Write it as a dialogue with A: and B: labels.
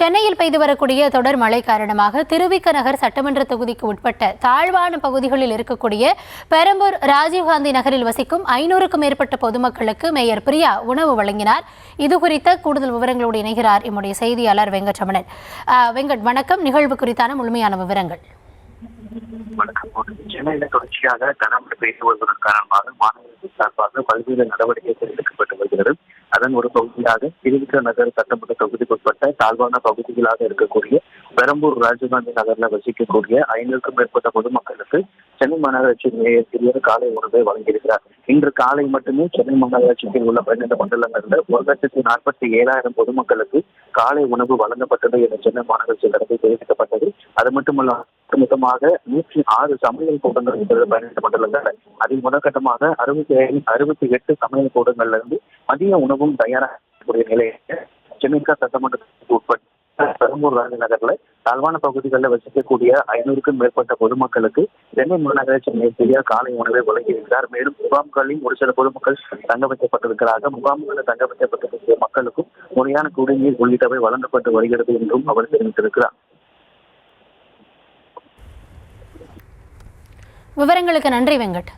A: சென்னையில் பெய்து வரக்கூடிய தொடர் மழை காரணமாக திருவிக நகர் சட்டமன்ற தொகுதிக்கு உட்பட்ட தாழ்வான பகுதிகளில் இருக்கக்கூடிய பெரம்பூர் ராஜீவ்காந்தி நகரில் வசிக்கும் 500க்கும் மேற்பட்ட பொதுமக்களுக்கு மேயர் பிரியா உணவு வழங்கினார். இதுகுறித்த கூடுதல் விவரங்களோடு இணைகிறார் எம்முடைய செய்தியாளர் வெங்கட்ரமணன். வெங்கட், வணக்கம். நிகழ்வு குறித்தான முழுமையான விவரங்கள்.
B: சென்னையில் தொடர்ச்சியாக கனமழை பெய்து வருவதன் காரணமாக மாநிலத்தின் சார்பாக பல்வேறு நடவடிக்கைகள் எடுக்கப்பட்டு வருகிறது. அதன் ஒரு பகுதியாக திருவிக நகர் சட்டமன்ற தொகுதிக்குட்பட்ட தாழ்வான பகுதிகளாக இருக்கக்கூடிய பெரம்பூர் ராஜீவ்காந்தி நகர்ல வசிக்கக்கூடிய 500க்கும் மேற்பட்ட பொதுமக்களுக்கு சென்னை மாநகராட்சி மேயர் பிரியா காலை உணவை வழங்கியிருக்கிறார். இன்று காலை மட்டுமே சென்னை மாநகராட்சியில் உள்ள 12 மண்டலங்களில் 1,47,000 பொதுமக்களுக்கு காலை உணவு வழங்கப்பட்டது என சென்னை மாநகராட்சி தரப்பில் தெரிவிக்கப்பட்டது. அது மட்டுமல்லாமல் மொத்தமாக 106 சமையல் கூட்டங்கள் 12 மண்டலங்கள், அதில் முதற்கட்டமாக 68 சமையல் கூடங்கள்ல இருந்து மதிய உணவும் தயாராகக்கூடிய நிலையில் சென்னை சட்டமன்றத்துக்கு உட்பட்ட பெரம்பூர் ராஜ நகர்ல தாழ்வான பகுதிகளில் வசிக்கக்கூடிய 500க்கும் மேற்பட்ட பொதுமக்களுக்கு சென்னை மாநகராட்சி மேயர் காலை உணவை வழங்கியிருக்கிறார். மேலும் முகாம்களில் ஒரு சில பொதுமக்கள் தங்க வைக்கப்பட்டிருக்கிறார்கள். முகாம்களில் தங்க வைக்கப்பட்டிருக்கிற மக்களுக்கும் முறையான குடிநீர் உள்ளிட்டவை வழங்கப்பட்டு வருகிறது என்றும் அவர் தெரிவித்திருக்கிறார்.
A: விவரங்களுக்கு நன்றி வெங்கட்.